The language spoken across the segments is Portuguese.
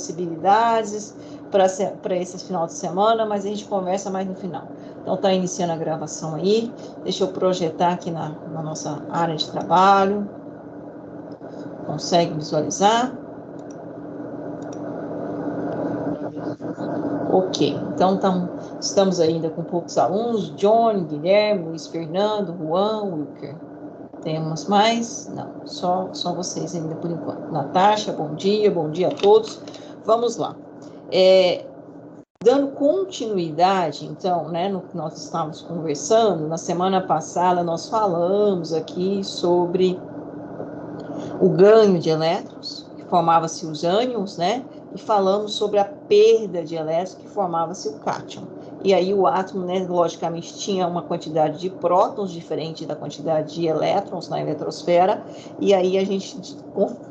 possibilidades para esse final de semana, mas a gente conversa mais no final. Então, está iniciando a gravação aí. Deixa eu projetar aqui na nossa área de trabalho. Consegue visualizar? Ok. Então, estamos ainda com poucos alunos. Johnny, Guilherme, Luiz Fernando, Juan, Wilker. Temos mais? Não, só vocês ainda por enquanto. Natasha, bom dia a todos. Vamos lá. Dando continuidade, então, né, no que nós estávamos conversando, na semana passada nós falamos aqui sobre o ganho de elétrons, que formava-se os ânions, né, e falamos sobre a perda de elétrons, que formava-se o cátion. E aí o átomo, né, logicamente, tinha uma quantidade de prótons diferente da quantidade de elétrons na eletrosfera, e aí a gente,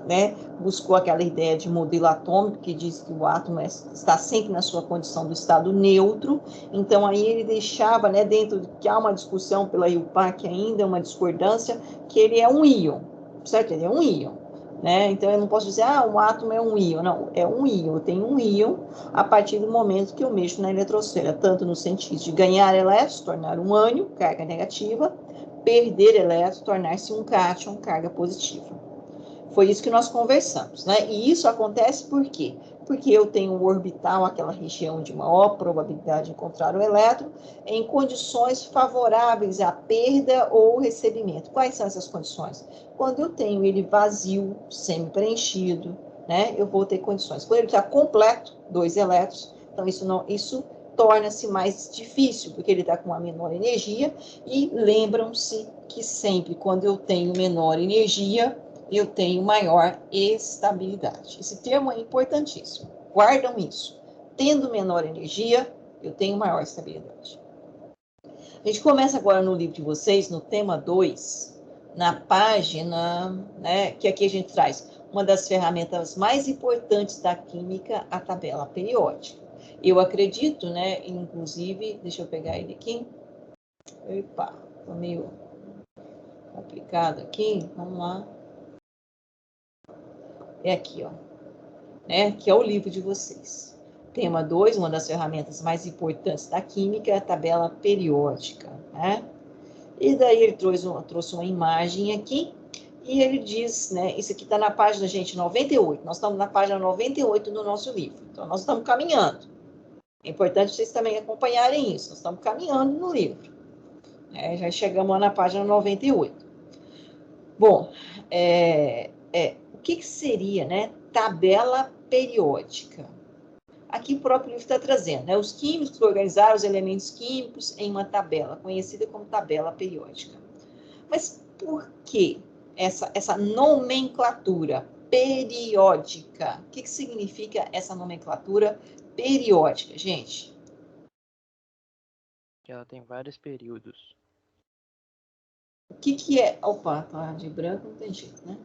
né, buscou aquela ideia de modelo atômico, que diz que o átomo está sempre na sua condição do estado neutro. Então aí ele deixava, né, dentro de que há uma discussão pela IUPAC ainda, uma discordância, que ele é um íon, certo? Ele é um íon. Né? Então, eu não posso dizer, um átomo é um íon. Não, é um íon. Eu tenho um íon a partir do momento que eu mexo na eletrosfera, tanto no sentido de ganhar elétrons, tornar um ânion, carga negativa, perder elétrons, tornar-se um cátion, carga positiva. Foi isso que nós conversamos, né? E isso acontece por quê? Porque eu tenho um orbital, aquela região de maior probabilidade de encontrar o elétron, em condições favoráveis à perda ou recebimento. Quais são essas condições? Quando eu tenho ele vazio, semi-preenchido, né? Eu vou ter condições. Quando ele está completo, 2 elétrons, então isso torna-se mais difícil, porque ele está com uma menor energia, e lembram-se que sempre quando eu tenho menor energia, eu tenho maior estabilidade. Esse termo é importantíssimo. Guardam isso. Tendo menor energia, eu tenho maior estabilidade. A gente começa agora no livro de vocês, no tema 2, na página, né, que aqui a gente traz uma das ferramentas mais importantes da química, a tabela periódica. Eu acredito, né, inclusive, deixa eu pegar ele aqui. Epa, tô meio complicado aqui, vamos lá. É aqui, ó, né, que é o livro de vocês. Tema 2, uma das ferramentas mais importantes da química é a tabela periódica, né? E daí ele trouxe uma imagem aqui, e ele diz, né, isso aqui está na página, gente, 98, nós estamos na página 98 do nosso livro, então nós estamos caminhando. É importante vocês também acompanharem isso, nós estamos caminhando no livro. Já chegamos lá na página 98. Bom, o que seria, né, tabela periódica? Aqui o próprio livro está trazendo, né, os químicos organizaram os elementos químicos em uma tabela, conhecida como tabela periódica. Mas por que essa nomenclatura periódica? O que significa essa nomenclatura periódica, gente? Ela tem vários períodos. O que é... Opa, tá de branco, não tem jeito, né?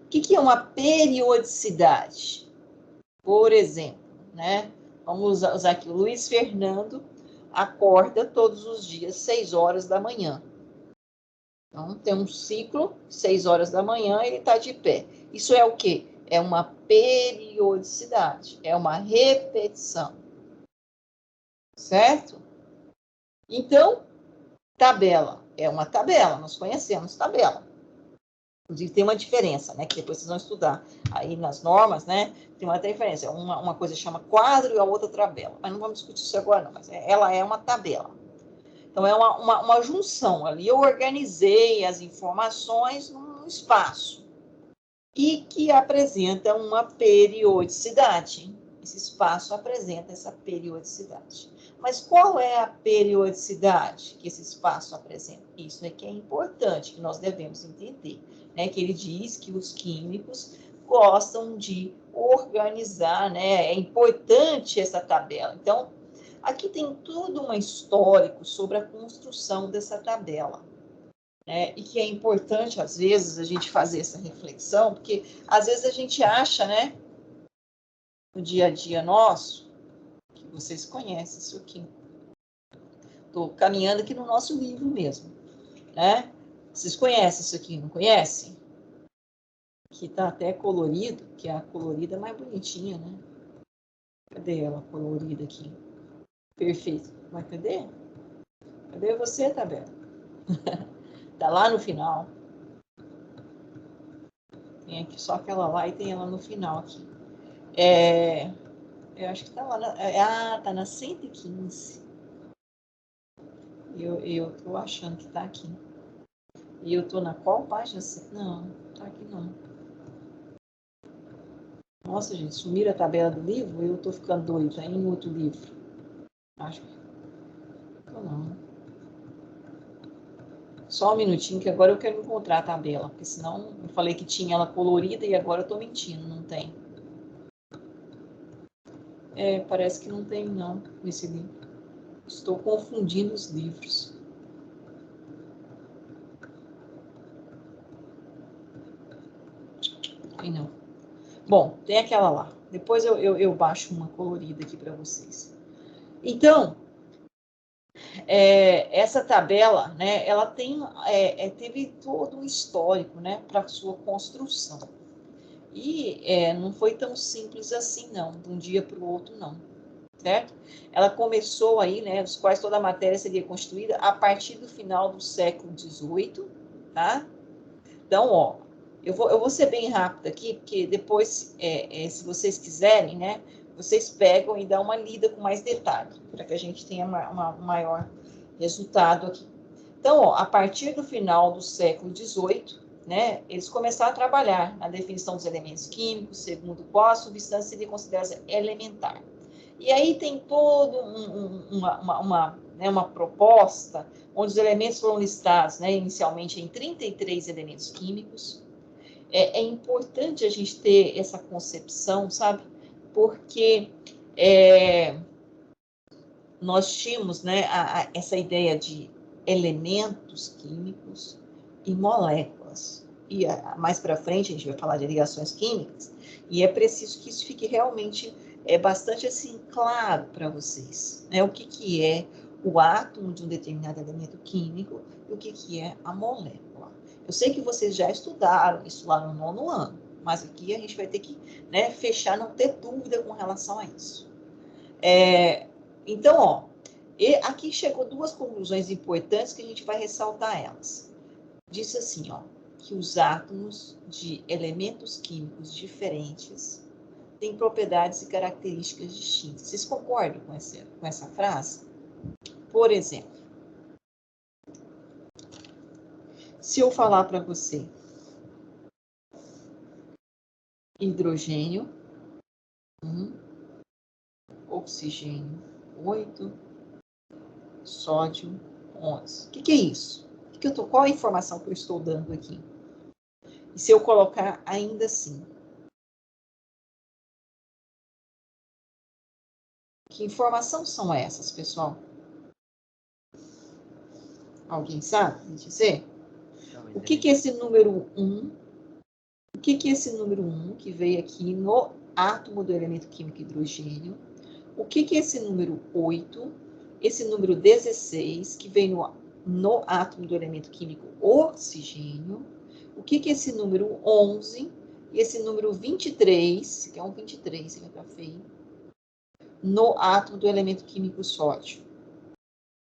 O que é uma periodicidade? Por exemplo, né? Vamos usar aqui, o Luiz Fernando acorda todos os dias 6 horas da manhã. Então, tem um ciclo, 6 horas da manhã, ele está de pé. Isso é o quê? É uma periodicidade, é uma repetição. Certo? Então, tabela. É uma tabela, nós conhecemos tabela. Inclusive, tem uma diferença, né? Que depois vocês vão estudar aí nas normas, né? Tem uma diferença. Uma coisa chama quadro e a outra tabela. Mas não vamos discutir isso agora, não. Mas ela é uma tabela. Então, é uma junção ali. Eu organizei as informações num espaço e que apresenta uma periodicidade. Esse espaço apresenta essa periodicidade. Mas qual é a periodicidade que esse espaço apresenta? Isso é que é importante, que nós devemos entender. Né? Que ele diz que os químicos gostam de organizar, né? É importante essa tabela. Então, aqui tem tudo um histórico sobre a construção dessa tabela. E que é importante, às vezes, a gente fazer essa reflexão, porque, às vezes, a gente acha, né, no dia a dia nosso, que vocês conhecem isso aqui. Estou caminhando aqui no nosso livro mesmo, né? Vocês conhecem isso aqui, não conhecem? Que está até colorido, que a colorida é mais bonitinha, né? Cadê ela colorida aqui? Perfeito. Mas cadê? Cadê você, tabela? Tá lá no final. Tem aqui só aquela lá e tem ela no final aqui. Eu acho que tá lá. Tá na 115. Eu tô achando que tá aqui. E eu tô na qual página? Não, tá aqui não. Nossa, gente, sumiram a tabela do livro? Eu tô ficando doida. Tá em outro livro. Acho que não. Só um minutinho, que agora eu quero encontrar a tabela. Porque senão eu falei que tinha ela colorida e agora eu tô mentindo. Não tem. Parece que não tem não nesse livro. Estou confundindo os livros. Tem não. Bom, tem aquela lá. Depois eu baixo uma colorida aqui para vocês. Então, essa tabela, né, ela teve todo um histórico, né, para sua construção. E não foi tão simples assim, não, de um dia para o outro, não. Certo? Ela começou aí, né, dos quais toda a matéria seria construída a partir do final do século XVIII, tá? Então, ó, eu vou ser bem rápida aqui, porque depois, se vocês quiserem, né, vocês pegam e dão uma lida com mais detalhe, para que a gente tenha um maior resultado aqui. Então, ó, a partir do final do século XVIII, né, eles começaram a trabalhar na definição dos elementos químicos, segundo qual a substância seria considerada elementar. E aí tem toda uma proposta onde os elementos foram listados, né, inicialmente em 33 elementos químicos. É importante a gente ter essa concepção, sabe? Porque nós tínhamos, né, essa ideia de elementos químicos e moléculas. E mais para frente a gente vai falar de ligações químicas, e é preciso que isso fique realmente bastante assim claro para vocês, né? O que é o átomo de um determinado elemento químico e o que é a molécula. Eu sei que vocês já estudaram isso lá no 9º ano, mas aqui a gente vai ter que, né, fechar, não ter dúvida com relação a isso. Então, ó, aqui chegou duas conclusões importantes que a gente vai ressaltar elas. Disse assim, ó, que os átomos de elementos químicos diferentes têm propriedades e características distintas. Vocês concordam com essa frase? Por exemplo, se eu falar para você hidrogênio 1, oxigênio 8, sódio 11. O que é isso? Qual a informação que eu estou dando aqui? E se eu colocar ainda assim? Que informações são essas, pessoal? Alguém sabe me dizer? O que é esse número 1? O que é esse número 1 que veio aqui no átomo do elemento químico hidrogênio? O que é esse número 8? Esse número 16, que veio no átomo do elemento químico oxigênio? O que é esse número 11? E esse número 23, que é um 23, ele tá feio, no átomo do elemento químico sódio?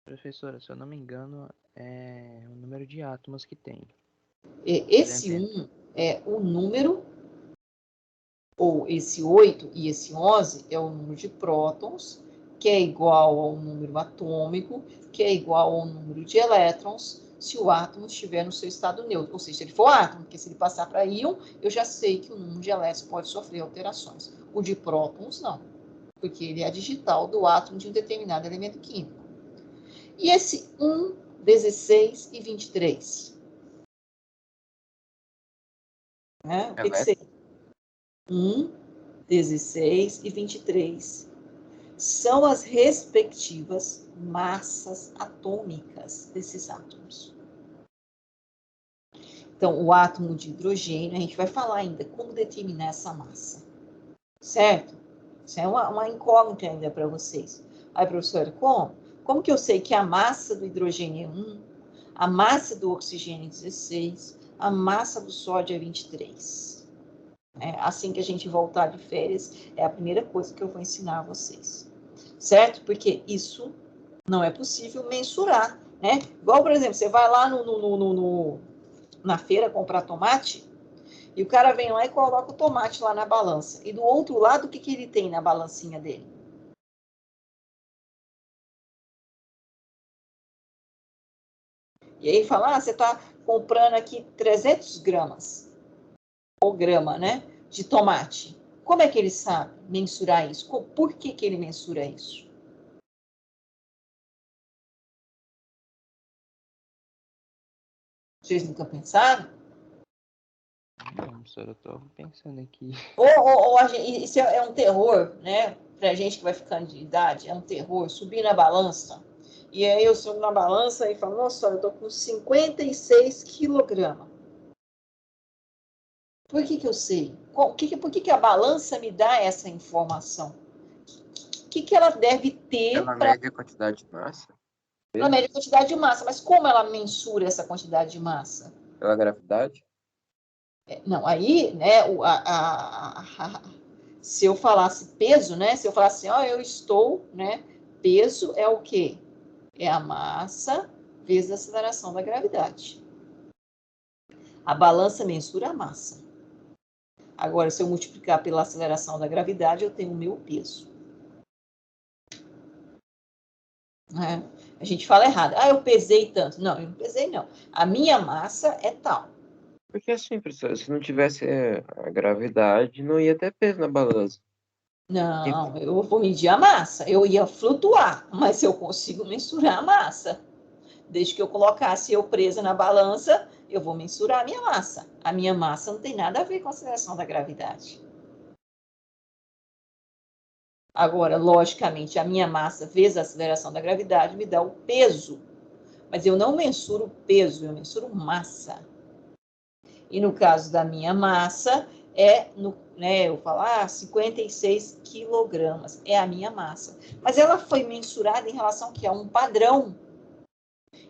Professora, se eu não me engano, é o número de átomos que tem. Esse 1 é o número, ou esse 8 e esse 11 é o número de prótons, que é igual ao número atômico, que é igual ao número de elétrons, se o átomo estiver no seu estado neutro. Ou seja, se ele for átomo, porque se ele passar para íon, eu já sei que o número de elétrons pode sofrer alterações. O de prótons, não, porque ele é a digital do átomo de um determinado elemento químico. E esse 1, 16 e 23? O que seria? 1, 16 e 23 são as respectivas massas atômicas desses átomos. Então, o átomo de hidrogênio, a gente vai falar ainda como determinar essa massa, certo? Isso é uma incógnita ainda para vocês. Aí, professora, como? Como que eu sei que a massa do hidrogênio é 1, a massa do oxigênio é 16, a massa do sódio é 23? Assim que a gente voltar de férias, é a primeira coisa que eu vou ensinar a vocês. Certo? Porque isso não é possível mensurar, né? Igual, por exemplo, você vai lá na feira comprar tomate e o cara vem lá e coloca o tomate lá na balança. E do outro lado, o que ele tem na balancinha dele? E aí ele fala, você está comprando aqui 300 gramas, ou grama, né, de tomate. Como é que ele sabe mensurar isso? Por que ele mensura isso? Vocês nunca pensaram? Não, professora, eu tô pensando aqui. Isso é um terror, né? Pra gente que vai ficando de idade, é um terror. Subir na balança. E aí eu subo na balança e falo, nossa, eu tô com 56 quilogramas. Por que eu sei? Por que a balança me dá essa informação? O que ela deve ter Ela mede a quantidade de massa? Ela mede a quantidade de massa, mas como ela mensura essa quantidade de massa? Pela gravidade? Não, aí, né, se eu falasse peso, né, se eu falasse assim, eu estou, né, peso é o quê? É a massa vezes a aceleração da gravidade. A balança mensura a massa. Agora, se eu multiplicar pela aceleração da gravidade, eu tenho o meu peso. Né? A gente fala errado. Eu pesei tanto. Não, eu não pesei, não. A minha massa é tal. Porque assim, professor, se não tivesse a gravidade, não ia ter peso na balança. Não, eu vou medir a massa. Eu ia flutuar, mas eu consigo mensurar a massa. Desde que eu colocasse eu presa na balança, eu vou mensurar a minha massa. A minha massa não tem nada a ver com a aceleração da gravidade. Agora, logicamente, a minha massa vezes a aceleração da gravidade me dá o peso. Mas eu não mensuro peso, eu mensuro massa. E no caso da minha massa, eu falo, 56 quilogramas, é a minha massa. Mas ela foi mensurada em relação a um padrão.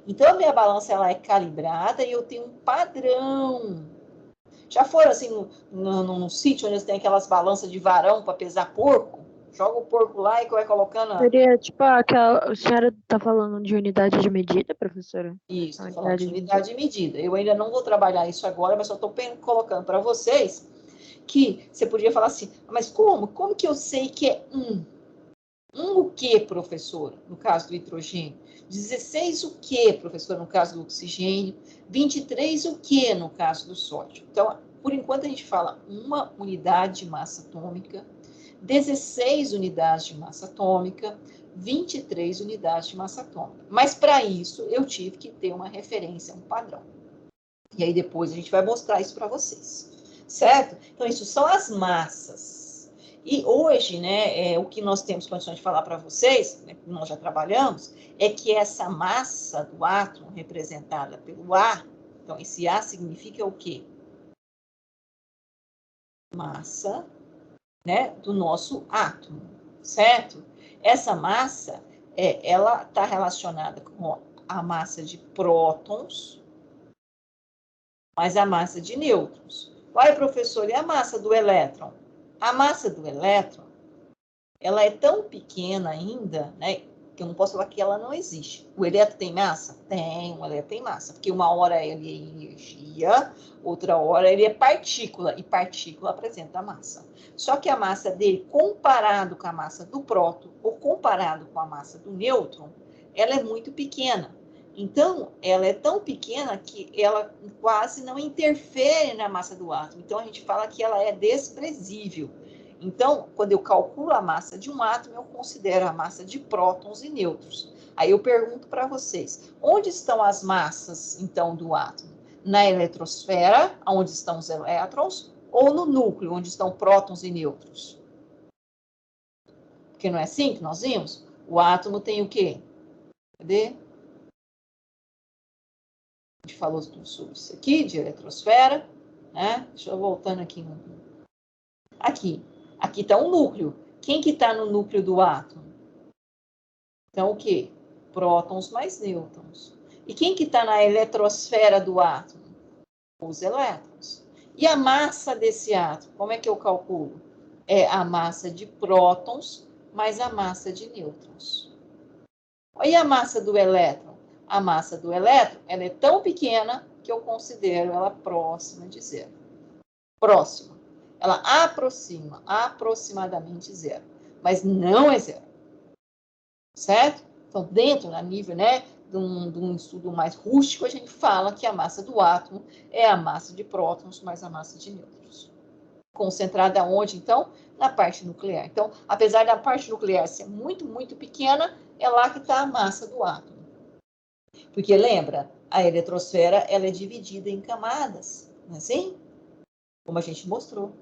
Então, a minha balança ela é calibrada e eu tenho um padrão. Já foram assim num sítio onde tem aquelas balanças de varão para pesar porco? Joga o porco lá e vai colocando. Seria tipo aquela. A senhora está falando de unidade de medida, professora? Isso, estou falando de unidade de medida. Eu ainda não vou trabalhar isso agora, mas só estou colocando para vocês que você podia falar assim, mas como? Como que eu sei que é um? Um o que, professora, no caso do hidrogênio? 16 o que, professora, no caso do oxigênio? 23 o que, no caso do sódio? Então, por enquanto, a gente fala uma unidade de massa atômica, 16 unidades de massa atômica, 23 unidades de massa atômica. Mas, para isso, eu tive que ter uma referência, um padrão. E aí, depois, a gente vai mostrar isso para vocês. Certo? Então, isso são as massas. E hoje, né, o que nós temos condições de falar para vocês, né, que nós já trabalhamos, é que essa massa do átomo representada pelo A, então esse A significa o quê? Massa, né, do nosso átomo, certo? Essa massa, ela está relacionada com a massa de prótons, mas a massa de nêutrons. Olha, professor, e a massa do elétron? A massa do elétron, ela é tão pequena ainda, né, que eu não posso falar que ela não existe. O elétron tem massa? Tem, o elétron tem massa, porque uma hora ele é energia, outra hora ele é partícula, e partícula apresenta massa. Só que a massa dele, comparado com a massa do próton, ou comparado com a massa do nêutron, ela é muito pequena. Então, ela é tão pequena que ela quase não interfere na massa do átomo. Então, a gente fala que ela é desprezível. Então, quando eu calculo a massa de um átomo, eu considero a massa de prótons e nêutrons. Aí eu pergunto para vocês, onde estão as massas, então, do átomo? Na eletrosfera, onde estão os elétrons, ou no núcleo, onde estão prótons e nêutrons? Porque não é assim que nós vimos? O átomo tem o quê? Cadê? A gente falou sobre isso aqui, de eletrosfera, né? Deixa eu voltando aqui. Aqui está o núcleo. Quem que está no núcleo do átomo? Então, o quê? Prótons mais nêutrons. E quem que está na eletrosfera do átomo? Os elétrons. E a massa desse átomo, como é que eu calculo? É a massa de prótons mais a massa de nêutrons. E a massa do elétron? A massa do elétron, ela é tão pequena que eu considero ela próxima de zero. Próxima. Ela aproxima, aproximadamente zero. Mas não é zero. Certo? Então, dentro, a nível, né, de um estudo mais rústico, a gente fala que a massa do átomo é a massa de prótons mais a massa de nêutrons. Concentrada onde, então? Na parte nuclear. Então, apesar da parte nuclear ser muito, muito pequena, é lá que está a massa do átomo. Porque, lembra, a eletrosfera ela é dividida em camadas, não é assim? Como a gente mostrou.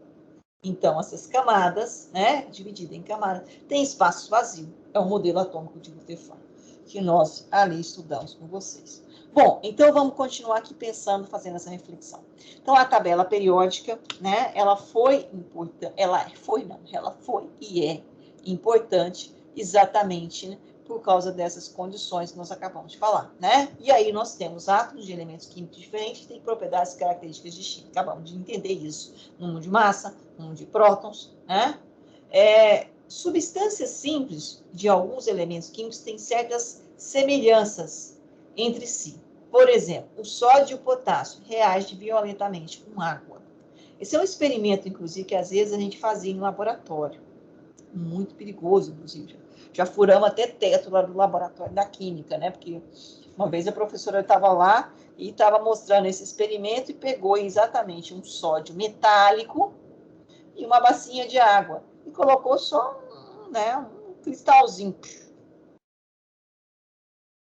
Então, essas camadas, né, divididas em camadas, tem espaço vazio. É o modelo atômico de Rutherford, que nós ali estudamos com vocês. Bom, então vamos continuar aqui pensando, fazendo essa reflexão. Então, a tabela periódica, né, ela foi importante, ela foi e é importante exatamente, né, por causa dessas condições que nós acabamos de falar, né? E aí nós temos átomos de elementos químicos diferentes que têm propriedades e características distintas. Acabamos de entender isso. Número de massa, número de prótons, né? Substâncias simples de alguns elementos químicos têm certas semelhanças entre si. Por exemplo, o sódio e o potássio reagem violentamente com água. Esse é um experimento, inclusive, que às vezes a gente fazia em laboratório. Muito perigoso, inclusive. Já furamos até teto lá do laboratório da química, né? Porque uma vez a professora estava lá e estava mostrando esse experimento e pegou exatamente um sódio metálico e uma bacinha de água. E colocou só um cristalzinho.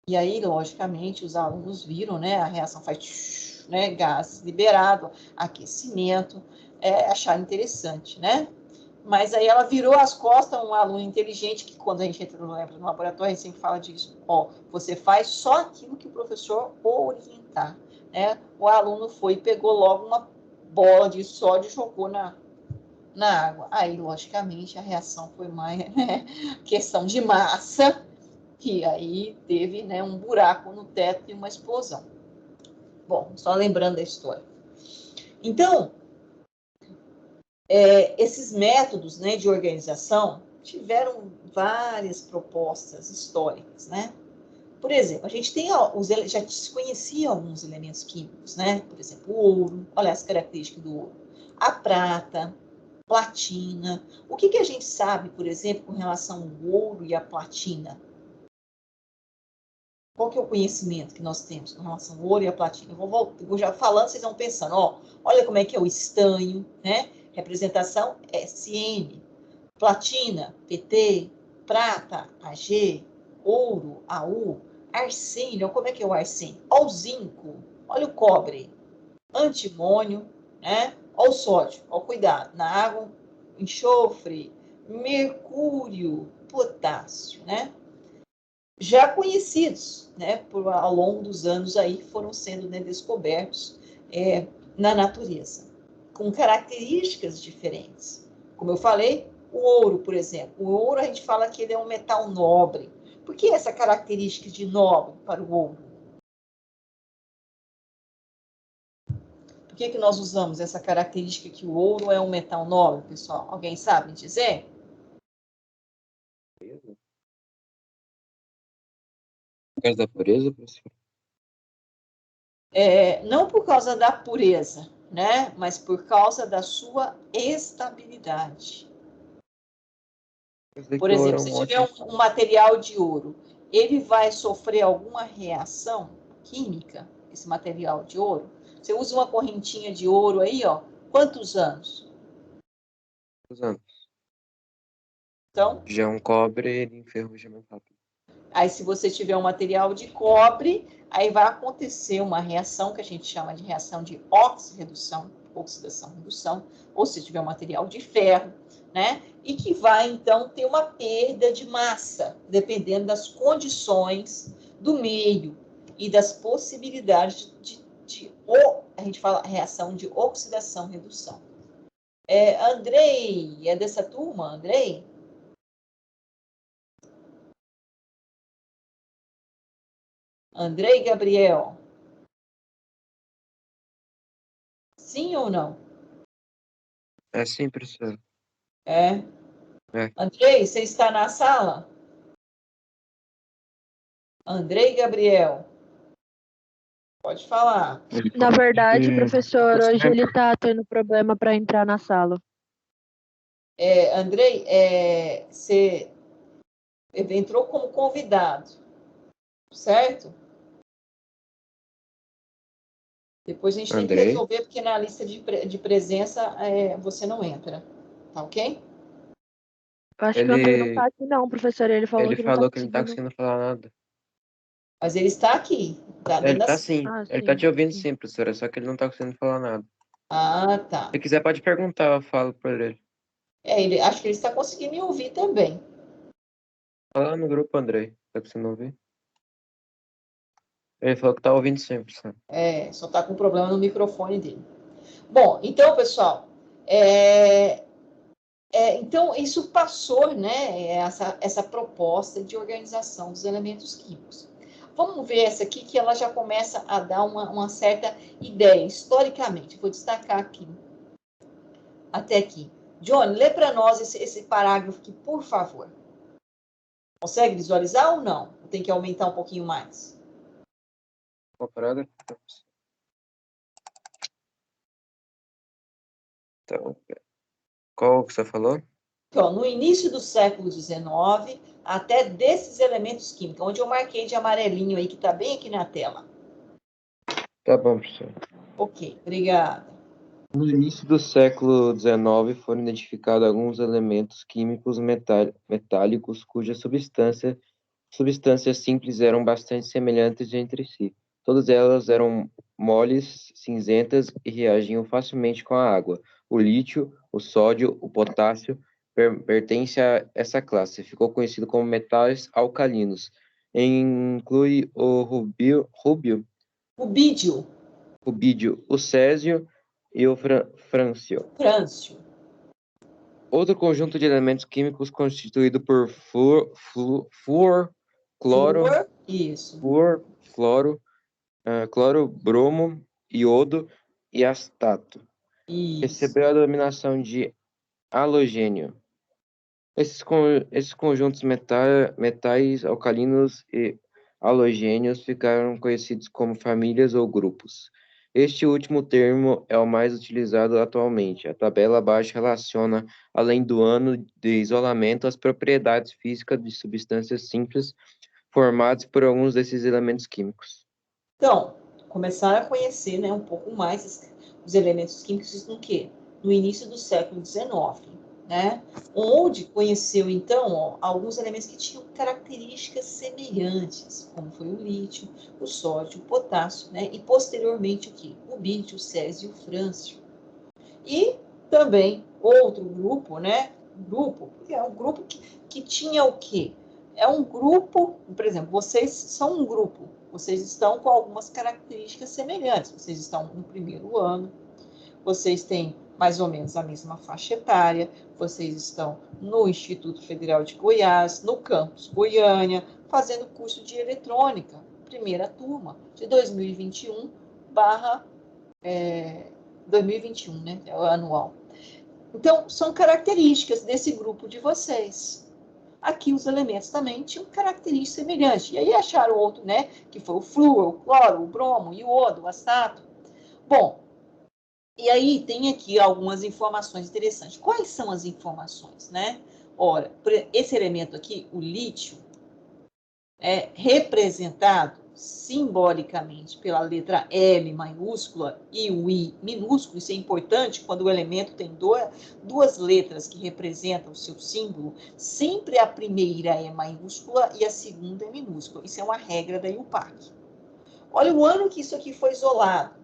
E aí, logicamente, os alunos viram, né? A reação faz, né? Gás liberado, aquecimento, acharam interessante, né? Mas aí ela virou as costas, um aluno inteligente, que quando a gente entra no laboratório, a gente sempre fala disso. Ó, você faz só aquilo que o professor orientar, né? O aluno foi e pegou logo uma bola de sódio e jogou na água. Aí, logicamente, a reação foi mais questão de massa, que aí teve, né, um buraco no teto e uma explosão. Bom, só lembrando da história. Então, esses métodos, né, de organização tiveram várias propostas históricas, né? Por exemplo, a gente tem já se conhecia alguns elementos químicos, né? Por exemplo, o ouro, olha as características do ouro, a prata, platina. O que a gente sabe, por exemplo, com relação ao ouro e à platina? Qual que é o conhecimento que nós temos com relação ao ouro e à platina? Eu vou já falando, vocês vão pensando, ó, olha como é que é o estanho, né? Representação SN, platina, PT, prata, AG, ouro, AU, arsênio, como é que é o arsênio? Olha o zinco, olha o cobre, antimônio, né? Olha o sódio, olha o cuidado, na água, enxofre, mercúrio, potássio, né? Já conhecidos, né, ao longo dos anos aí foram sendo, né, descobertos na natureza, com características diferentes. Como eu falei, o ouro, por exemplo. O ouro, a gente fala que ele é um metal nobre. Por que essa característica de nobre para o ouro? Por que nós usamos essa característica que o ouro é um metal nobre, pessoal? Alguém sabe dizer? Por causa da pureza, professor? Não por causa da pureza, né? Mas por causa da sua estabilidade. Por exemplo, se tiver um material de ouro, ele vai sofrer alguma reação química, esse material de ouro? Você usa uma correntinha de ouro aí, ó, quantos anos? Quantos anos? Então, Já um cobre, ele enferruja mais rápido. aí se você tiver um material de cobre, aí vai acontecer uma reação que a gente chama de reação de oxidação, redução, ou se tiver um material de ferro, né? E que vai, então, ter uma perda de massa, dependendo das condições do meio e das possibilidades a gente fala reação de oxidação-redução. Andrei, é dessa turma, Andrei? Andrei Gabriel? Sim ou não? É sim, professor. É. É. Andrei, você está na sala? Andrei Gabriel, pode falar. Na verdade, professor, hoje ele Professor, tá tendo problema para entrar na sala. Andrei, você entrou como convidado, certo? Depois a gente tem que Andrei, resolver, porque na lista de presença você não entra, tá ok? Eu acho que o Andrei não ele, tá aqui não, professor. Ele falou ele que não tá falou que ele não tá conseguindo. conseguindo falar nada. Mas ele está aqui, tá Ele dentro da tá sala. sim. Ah, Ele tá sim, te ouvindo sim. sim, professora, só que ele não tá conseguindo falar nada. Ah, tá. Se quiser, pode perguntar, eu falo pra ele. Acho que ele está conseguindo me ouvir também. Fala lá no grupo, Andrei. Tá conseguindo ouvir? Ele falou que tá ouvindo sim, professor. Só está com problema no microfone dele. Bom, então, pessoal, então isso passou, né, essa proposta de organização dos elementos químicos. Vamos ver essa aqui, que ela já começa a dar uma certa ideia, historicamente. Vou destacar aqui, até aqui. Johnny, lê para nós esse parágrafo aqui, por favor. Consegue visualizar ou não? Tem que aumentar um pouquinho mais. Qual parágrafo? Então, qual que você falou? Então, no início do século XIX, até desses elementos químicos, onde eu marquei de amarelinho aí, que está bem aqui na tela. Tá bom, professor. Ok, obrigada. No início do século XIX foram identificados alguns elementos químicos metálicos cujas substâncias simples eram bastante semelhantes entre si. Todas elas eram moles, cinzentas e reagiam facilmente com a água. O lítio, o sódio, o potássio pertence a essa classe. Ficou conhecido como metais alcalinos. Inclui o Rubídio, rubídio, o césio e o frâncio. frâncio, Outro conjunto de elementos químicos constituído por flúor, cloro, flúor, isso, flúor, cloro, cloro, bromo, iodo e astato. isso. Recebeu a denominação de halogênio. Esses conjuntos metais alcalinos e halogênios ficaram conhecidos como famílias ou grupos. Este último termo é o mais utilizado atualmente. A tabela abaixo relaciona, além do ano de isolamento, as propriedades físicas de substâncias simples formadas por alguns desses elementos químicos. Então, começaram a conhecer, né, um pouco mais os elementos químicos no quê? No início do século XIX, né? Onde conheceu, então, alguns elementos que tinham características semelhantes, como foi o lítio, o sódio, o potássio, né? E posteriormente o quê? O bítio, o césio e o frâncio. E também outro grupo, né? Porque é um grupo que tinha o quê? É um grupo, por exemplo, vocês são um grupo, vocês estão com algumas características semelhantes, vocês estão no primeiro ano, vocês têm mais ou menos a mesma faixa etária, vocês estão no Instituto Federal de Goiás, no campus Goiânia, fazendo curso de eletrônica, primeira turma, de 2021 barra 2021, né? É o anual. Então, são características desse grupo de vocês. Aqui os elementos também tinham características semelhantes. E aí acharam outro, né? Que foi o flúor, o cloro, o bromo, o iodo, o astato. Bom, e aí tem aqui algumas informações interessantes. Quais são as informações, né? Ora, esse elemento aqui, o lítio, é representado simbolicamente pela letra L maiúscula e o I minúsculo. Isso é importante quando o elemento tem duas letras que representam o seu símbolo. Sempre a primeira é maiúscula e a segunda é minúscula. Isso é uma regra da IUPAC. Olha o ano que isso aqui foi isolado.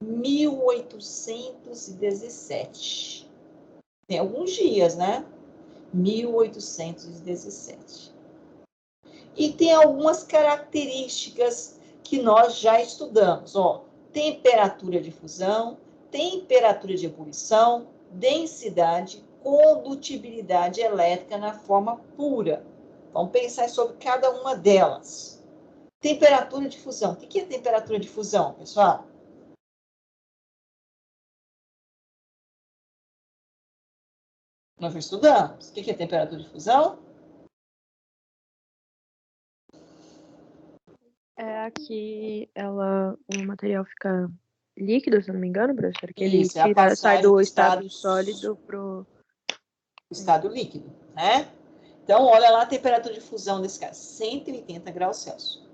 1817. Tem alguns dias, né? 1817. E tem algumas características que nós já estudamos. Temperatura de fusão, temperatura de ebulição, densidade, condutibilidade elétrica na forma pura. Vamos pensar sobre cada uma delas. Temperatura de fusão. O que é temperatura de fusão, pessoal? Nós já estudamos. O que é temperatura de fusão? Aqui o material fica líquido, se eu não me engano, professor, que ele Isso, é a sai passagem do do estado sólido pro... estado líquido, né? Então, olha lá a temperatura de fusão desse caso, 180 graus Celsius.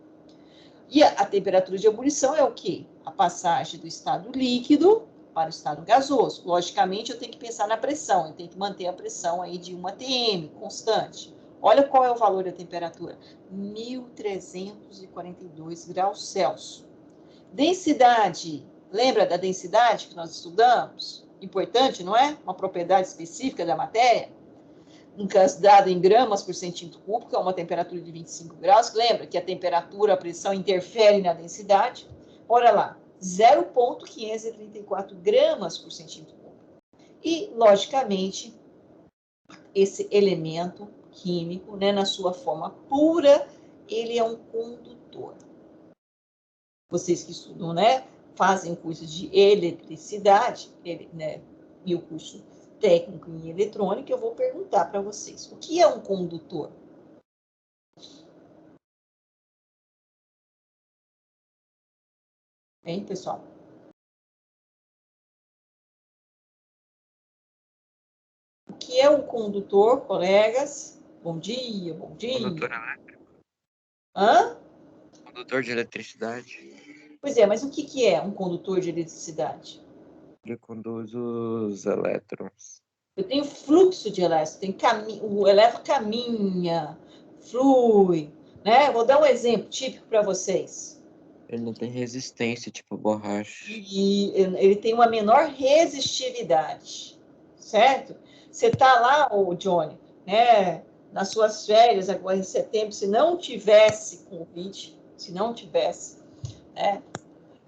E a temperatura de ebulição é o quê? A passagem do estado líquido para o estado gasoso. Logicamente, eu tenho que pensar na pressão, eu tenho que manter a pressão aí de 1 atm, constante. Olha qual é o valor da temperatura, 1.342 graus Celsius. Densidade, lembra da densidade que nós estudamos? Importante, não é? Uma propriedade específica da matéria. Um caso dado em gramas por centímetro cúbico, é uma temperatura de 25 graus. Lembra que a temperatura, a pressão interfere na densidade? Olha lá, 0,534 gramas por centímetro cúbico. E, logicamente, esse elemento químico, né, na sua forma pura, ele é um condutor. Vocês que estudam, né, fazem cursos de eletricidade, né, e o curso técnico em eletrônica, eu vou perguntar para vocês, o que é um condutor? Hein, pessoal? O que é um condutor, colegas? Bom dia, bom dia. Condutor elétrico. Hã? Condutor de eletricidade. Pois é, mas o que é um condutor de eletricidade? Ele conduz os elétrons. Eu tenho fluxo de elétrons, o elétron caminha, flui, né? Vou dar um exemplo típico para vocês. Ele não tem resistência, tipo borracha. E ele tem uma menor resistividade, certo? Você está lá, ô Johnny, né, nas suas férias agora em setembro, se não tivesse Covid, se não tivesse, né,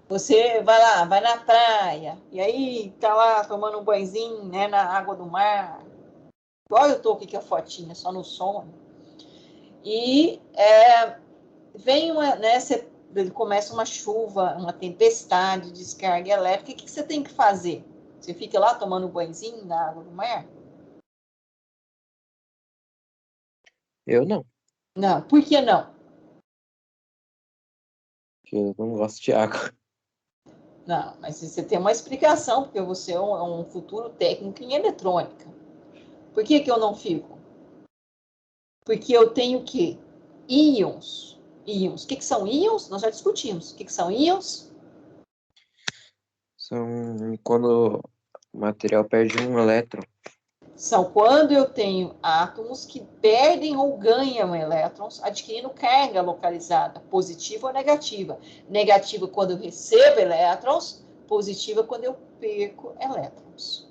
você vai lá, vai na praia, e aí tá lá tomando um banhozinho, né, na água do mar, igual eu tô aqui com a fotinha, só no som, e vem uma, né, começa uma chuva, uma tempestade, descarga elétrica, o que você tem que fazer? Você fica lá tomando um banhozinho na água do mar? Eu não, Não, por que não? porque eu não gosto de água. Não, mas você tem uma explicação, porque você é um futuro técnico em eletrônica. Por que eu não fico? Porque eu tenho o quê? Íons. Íons. O que são íons? Nós já discutimos. O que são íons? São quando o material perde um elétron. São quando eu tenho átomos que perdem ou ganham elétrons, adquirindo carga localizada, positiva ou negativa. Negativa quando eu recebo elétrons, positiva quando eu perco elétrons.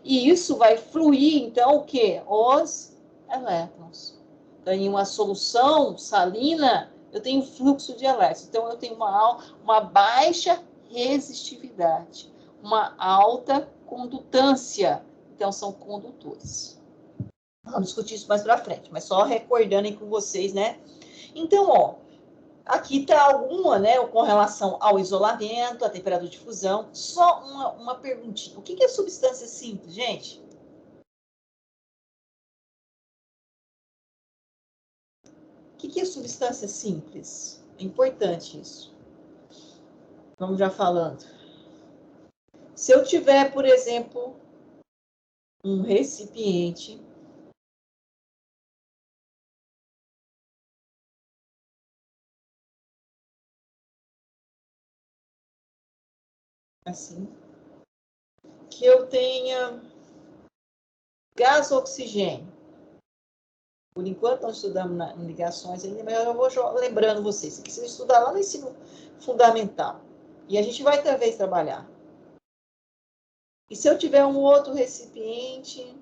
E isso vai fluir, então, o quê? Os elétrons. Então, em uma solução salina, eu tenho fluxo de elétrons. Então, eu tenho uma baixa resistividade, uma alta condutância. Então, são condutores. Vamos discutir isso mais para frente, mas só recordando aí com vocês, né? Então, ó, aqui está alguma, né, com relação ao isolamento, à temperatura de fusão. Só uma perguntinha. O que é substância simples, gente? O que é substância simples? É importante isso. Vamos já falando. Se eu tiver, por exemplo, um recipiente assim, que eu tenha gás oxigênio. Por enquanto, nós estudamos em ligações ainda, mas eu vou lembrando vocês. Você precisa estudar lá no ensino fundamental. E a gente vai talvez trabalhar. E se eu tiver um outro recipiente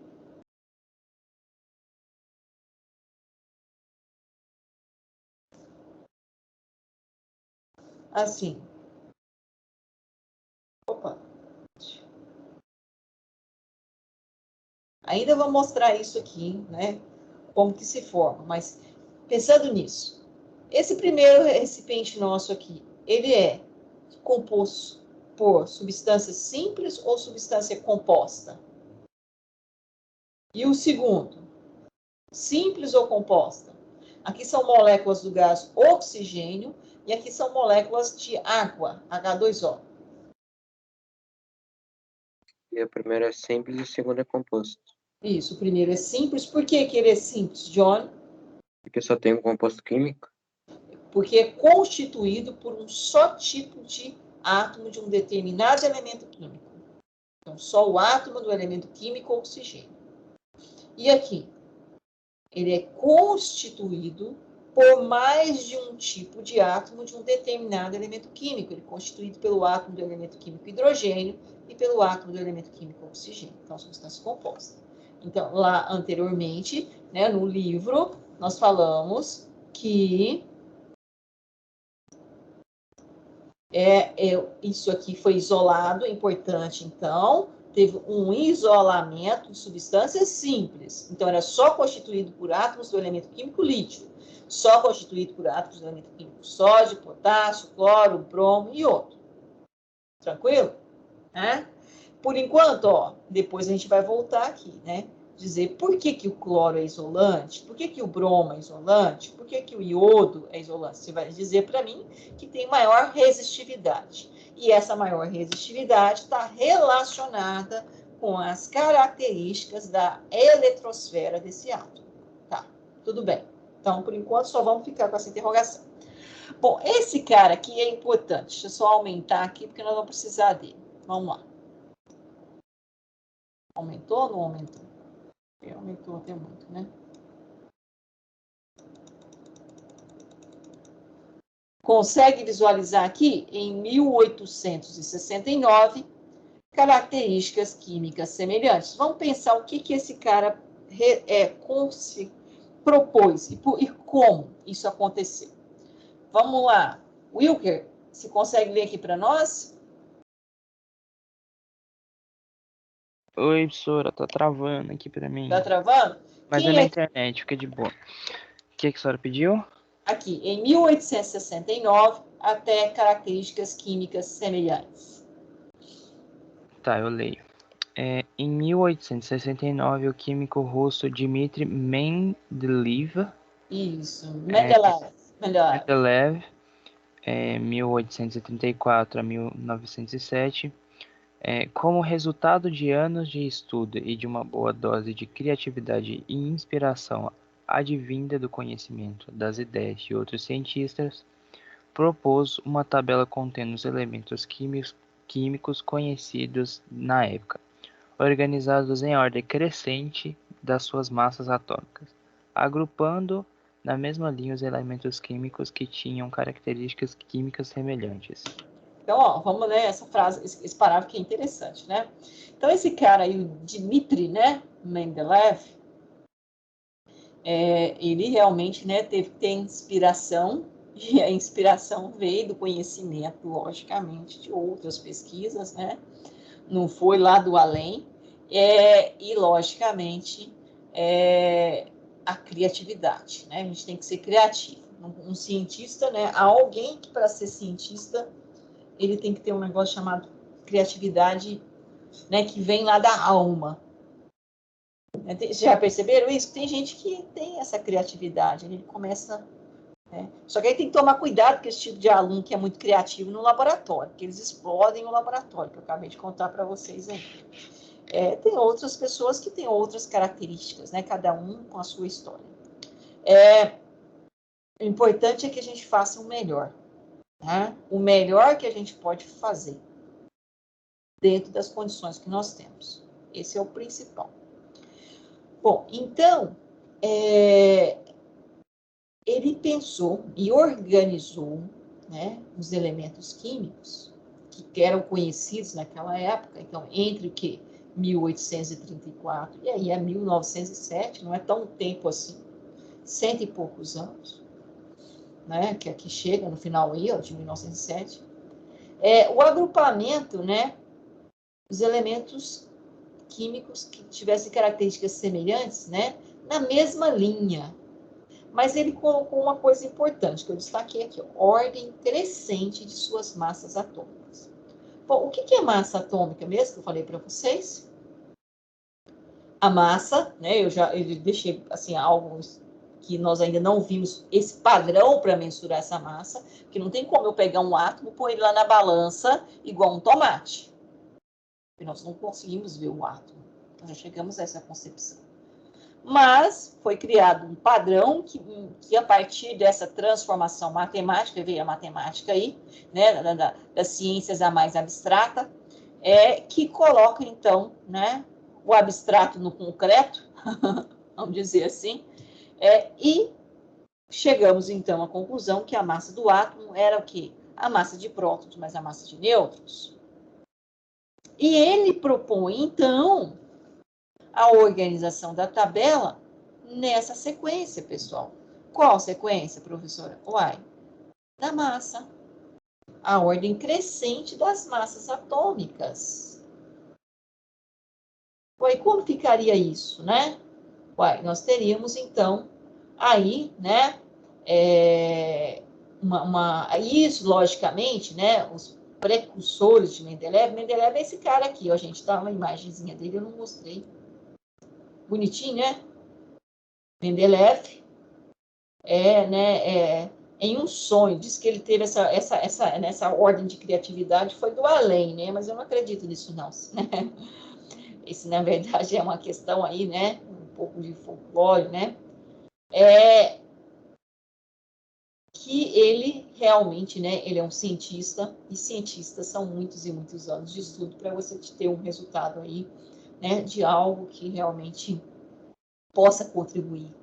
assim. Opa. Ainda vou mostrar isso aqui, né? Como que se forma, mas pensando nisso, esse primeiro recipiente nosso aqui, ele é composto por substância simples ou substância composta? E o segundo, simples ou composta? Aqui são moléculas do gás oxigênio e aqui são moléculas de água, H2O. E a primeira é simples e a segunda é composto. Isso, o primeiro é simples. Por que ele é simples, John? Porque só tem um composto químico. Porque é constituído por um só tipo de átomo de um determinado elemento químico. Então, só o átomo do elemento químico oxigênio. E aqui? Ele é constituído por mais de um tipo de átomo de um determinado elemento químico. Ele é constituído pelo átomo do elemento químico hidrogênio e pelo átomo do elemento químico oxigênio. Então, substância composta. Então, lá anteriormente, né, no livro, nós falamos que isso aqui foi isolado, é importante, então, teve um isolamento de substâncias simples. Então, era só constituído por átomos do elemento químico lítio, só constituído por átomos do elemento químico sódio, potássio, cloro, bromo e outro. Tranquilo? Né? Por enquanto, ó, depois a gente vai voltar aqui, né? Dizer por que o cloro é isolante, por que o bromo é isolante, por que o iodo é isolante. Você vai dizer para mim que tem maior resistividade. E essa maior resistividade está relacionada com as características da eletrosfera desse átomo. Tá, tudo bem. Então, por enquanto, só vamos ficar com essa interrogação. Bom, esse cara aqui é importante. Deixa eu só aumentar aqui, porque nós vamos precisar dele. Vamos lá. Aumentou ou não aumentou? Aumentou até muito, né? Consegue visualizar aqui, em 1869, características químicas semelhantes. Vamos pensar o que esse cara se propôs e como isso aconteceu. Vamos lá. Wilker, você consegue ler aqui para nós? Oi, professora, tá travando aqui pra mim. Tá travando? Mas é na internet, fica de boa. O que a senhora pediu? Aqui, em 1869, até características químicas semelhantes. Tá, eu leio. Em 1869, o químico russo Dmitry Mendeleev. Isso, Mendeleev. 1834 a 1907. Como resultado de anos de estudo e de uma boa dose de criatividade e inspiração advinda do conhecimento das ideias de outros cientistas, propôs uma tabela contendo os elementos químicos conhecidos na época, organizados em ordem crescente das suas massas atômicas, agrupando na mesma linha os elementos químicos que tinham características químicas semelhantes. Então, ó, vamos ler essa frase, esse parágrafo que é interessante, né? Então, esse cara aí, o Dmitry, né, Mendeleev, ele realmente, né, teve que ter inspiração, e a inspiração veio do conhecimento, logicamente, de outras pesquisas, né? Não foi lá do além, e, logicamente, a criatividade, né? A gente tem que ser criativo. Um cientista, né, alguém que, para ser cientista, ele tem que ter um negócio chamado criatividade, né, que vem lá da alma. Já perceberam isso? Tem gente que tem essa criatividade, ele começa... né? Só que aí tem que tomar cuidado com esse tipo de aluno que é muito criativo no laboratório, porque eles explodem o laboratório, que eu acabei de contar para vocês aí. Tem outras pessoas que têm outras características, né? Cada um com a sua história. O importante é que a gente faça o melhor. Né? O melhor que a gente pode fazer dentro das condições que nós temos. Esse é o principal. Bom, então, ele pensou e organizou, né, os elementos químicos que eram conhecidos naquela época, então, entre o que? 1834 e aí 1907, não é tão tempo assim, 100 e poucos anos, né, que aqui chega no final aí, ó, de 1907, o agrupamento, né, os elementos químicos que tivessem características semelhantes, né, na mesma linha. Mas ele colocou uma coisa importante, que eu destaquei aqui, ó, ordem crescente de suas massas atômicas. Bom, o que é massa atômica mesmo, que eu falei para vocês? a massa, né? Eu deixei assim algo que nós ainda não vimos esse padrão para mensurar essa massa, que não tem como eu pegar um átomo e pôr ele lá na balança igual um tomate. Porque nós não conseguimos ver o átomo. Nós já chegamos a essa concepção. Mas foi criado um padrão que a partir dessa transformação matemática, veio a matemática aí, né, das ciências a mais abstrata, que coloca, então, né, o abstrato no concreto, vamos dizer assim, e chegamos, então, à conclusão que a massa do átomo era o quê? A massa de prótons mais a massa de nêutrons. E ele propõe, então, a organização da tabela nessa sequência, pessoal. Qual sequência, professora? Uai, da massa. A ordem crescente das massas atômicas. Uai, como ficaria isso, né? Uai, nós teríamos, então, aí, né, isso, logicamente, né, os precursores de Mendeleev. Mendeleev é esse cara aqui, ó, gente, tá uma imagenzinha dele, eu não mostrei. Bonitinho, né? Mendeleev em um sonho, diz que ele teve nessa ordem de criatividade, foi do além, né? Mas eu não acredito nisso, não. Isso, na verdade, é uma questão aí, né? Um pouco de folclore, né? Que ele realmente, né? Ele é um cientista, e cientistas são muitos e muitos anos de estudo para você ter um resultado aí, né? De algo que realmente possa contribuir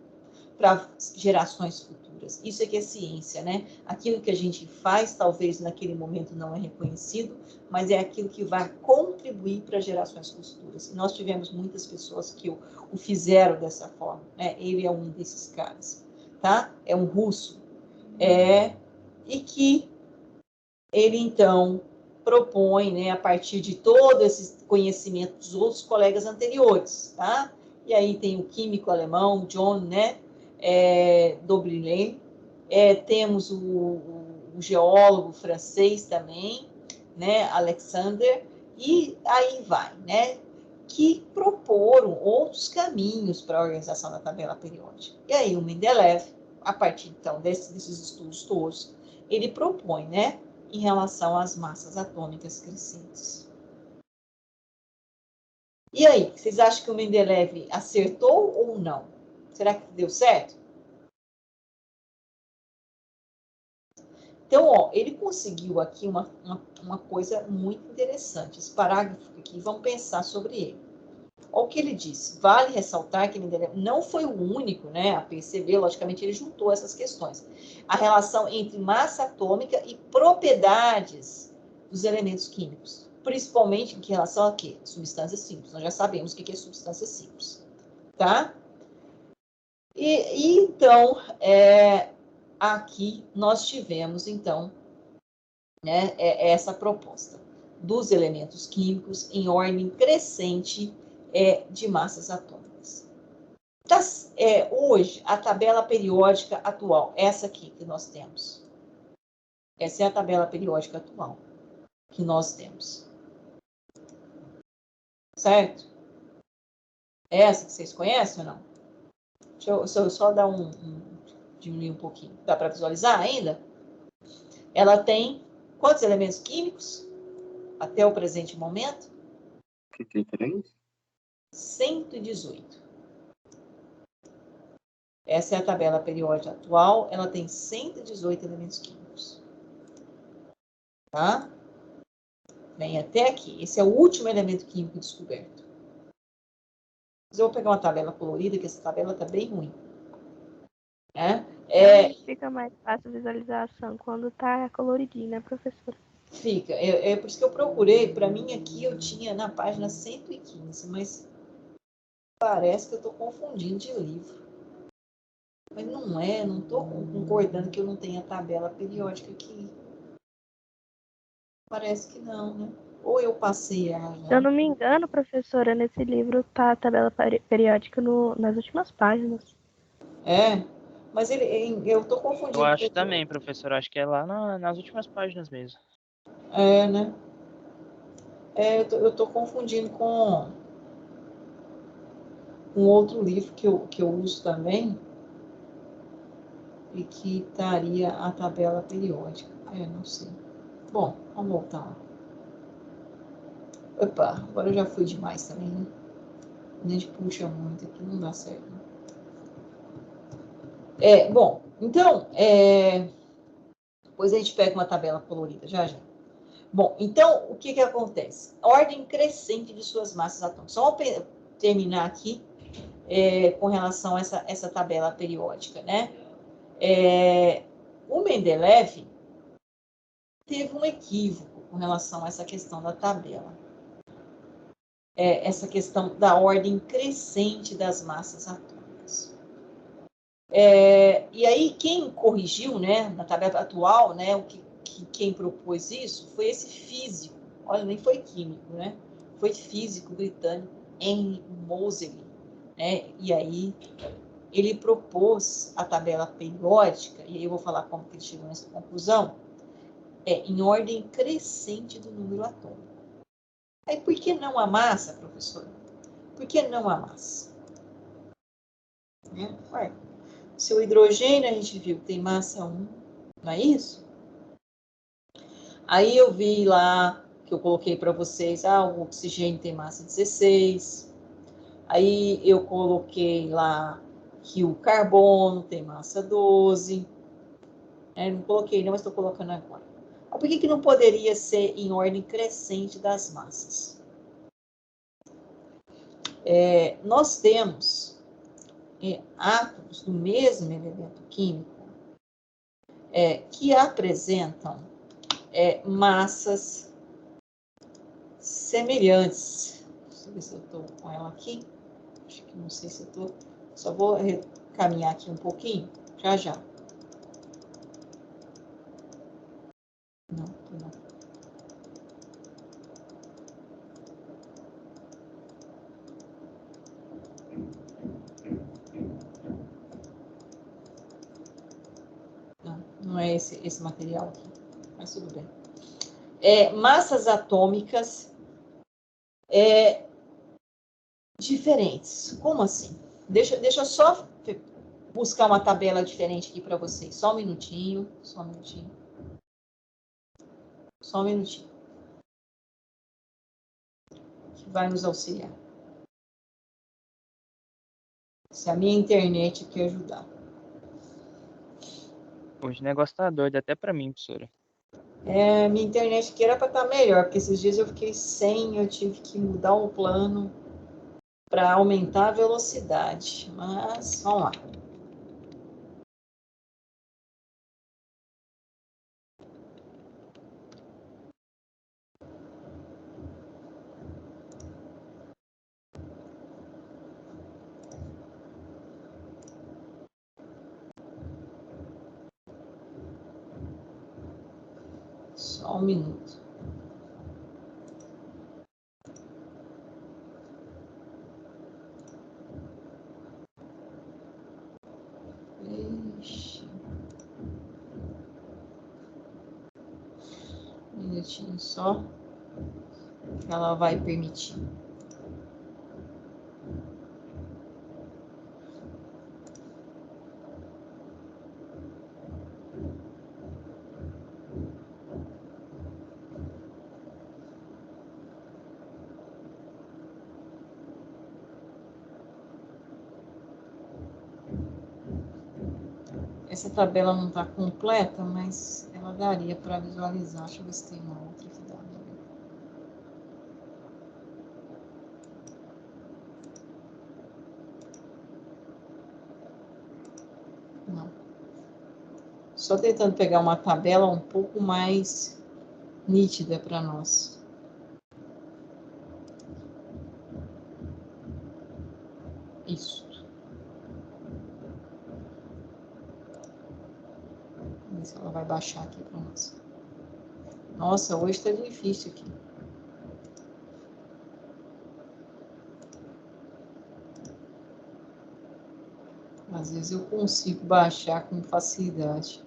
para gerações futuras. Isso é que é ciência, né? Aquilo que a gente faz, talvez naquele momento não é reconhecido, mas é aquilo que vai contribuir para gerações futuras. E nós tivemos muitas pessoas que o fizeram dessa forma, né? Ele é um desses caras, tá? É um russo, e que ele, então, propõe, né, a partir de todo esse conhecimento dos outros colegas anteriores, tá? E aí tem o químico alemão, John, né, Dobrelin, temos o geólogo francês também, né, Alexander, e aí vai, né, que proporam outros caminhos para a organização da tabela periódica. E aí o Mendeleev, a partir, então, desses estudos todos, ele propõe, né, em relação às massas atômicas crescentes. E aí, vocês acham que o Mendeleev acertou ou não? Será que deu certo? Então, ó, ele conseguiu aqui uma coisa muito interessante. Esse parágrafo aqui, vamos pensar sobre ele. Olha o que ele diz. Vale ressaltar que Mendeleev não foi o único, né, a perceber, logicamente ele juntou essas questões. A relação entre massa atômica e propriedades dos elementos químicos, principalmente em relação a quê? Substâncias simples. Nós já sabemos o que é substância simples, tá? E então, aqui nós tivemos, então, né, essa proposta dos elementos químicos em ordem crescente de massas atômicas. Hoje, a tabela periódica atual, essa aqui que nós temos, essa é a tabela periódica atual que nós temos. Certo? Essa que vocês conhecem ou não? Deixa eu só dar diminuir um pouquinho. Dá para visualizar ainda? Ela tem quantos elementos químicos até o presente momento? 33? 118. Essa é a tabela periódica atual. Ela tem 118 elementos químicos. Tá? Vem até aqui. Esse é o último elemento químico descoberto. Mas eu vou pegar uma tabela colorida, que essa tabela está bem ruim. Fica mais fácil a visualização quando tá coloridinho, né, professora? Fica. Por isso que eu procurei. Para mim, aqui eu tinha na página 115, mas parece que eu estou confundindo de livro. Mas não estou concordando que eu não tenha tabela periódica aqui. Parece que não, né? Ou eu passei a... Se eu não me engano, professora, nesse livro tá a tabela periódica nas últimas páginas. Mas eu estou confundindo. Eu acho também, professor. Acho que é lá nas últimas páginas mesmo. Né? Eu estou confundindo com um outro livro que eu uso também e que estaria a tabela periódica. Não sei. Bom, vamos voltar lá. Opa, agora eu já fui demais também, né? A gente puxa muito aqui, não dá certo. Bom, então, depois a gente pega uma tabela colorida, já já. Bom, então, o que acontece? Ordem crescente de suas massas atômicas. Só vou terminar aqui com relação a essa tabela periódica, né? O Mendeleev teve um equívoco com relação a essa questão da tabela. Essa questão da ordem crescente das massas atômicas. E aí, quem corrigiu, né, na tabela atual, né, quem propôs isso foi esse físico, olha, nem foi químico, né, foi físico britânico Henry Moseley, né, e aí ele propôs a tabela periódica, e aí eu vou falar como que ele chegou nessa conclusão, em ordem crescente do número atômico. Aí, por que não a massa, professor? Por que não a massa? Seu hidrogênio, a gente viu que tem massa 1, não é isso? Aí eu vi lá, que eu coloquei para vocês, o oxigênio tem massa 16. Aí eu coloquei lá que o carbono tem massa 12. Não coloquei não, mas estou colocando agora. Por que não poderia ser em ordem crescente das massas? Nós temos átomos do mesmo elemento químico que apresentam massas semelhantes. Deixa eu ver se eu estou com ela aqui. Acho que não sei se eu estou. Só vou caminhar aqui um pouquinho. Já, já. Não. Não é esse material aqui. Mas tudo bem. Massas atômicas diferentes. Como assim? Deixa eu só buscar uma tabela diferente aqui para vocês. Só um minutinho. Que vai nos auxiliar. Se a minha internet aqui ajudar. Hoje o negócio tá doido, até para mim, professora. Minha internet aqui era para estar melhor, porque esses dias eu fiquei sem, eu tive que mudar o plano para aumentar a velocidade. Mas, vamos lá. Só um minuto. Ixi. Um minutinho só. Ela vai permitir. Essa tabela não está completa, mas ela daria para visualizar. Deixa eu ver se tem uma outra que dá. Não. Só tentando pegar uma tabela um pouco mais nítida para nós. Isso. Vamos ver se ela vai baixar aqui para nós. Nossa, hoje está difícil aqui. Às vezes eu consigo baixar com facilidade.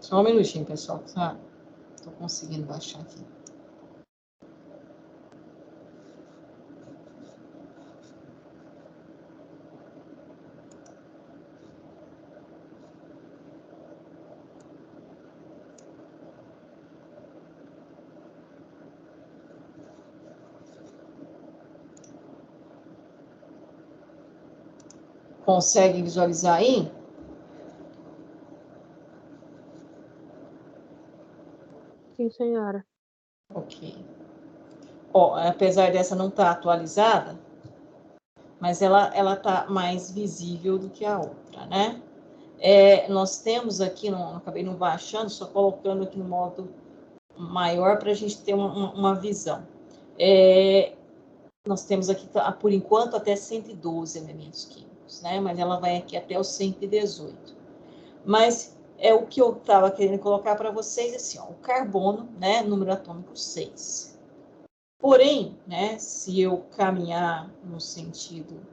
Só um minutinho, pessoal, tá? Estou conseguindo baixar aqui. Consegue visualizar aí? Sim, senhora. Ok. Ó, apesar dessa não estar atualizada, mas ela tá mais visível do que a outra, né? Nós temos aqui, não acabei não baixando, só colocando aqui no modo maior para a gente ter uma visão. Nós temos aqui, por enquanto, até 112 elementos químicos, né? Mas ela vai aqui até os 118. Mas o que eu estava querendo colocar para vocês, assim, ó, o carbono, né? Número atômico 6. Porém, né, se eu caminhar no sentido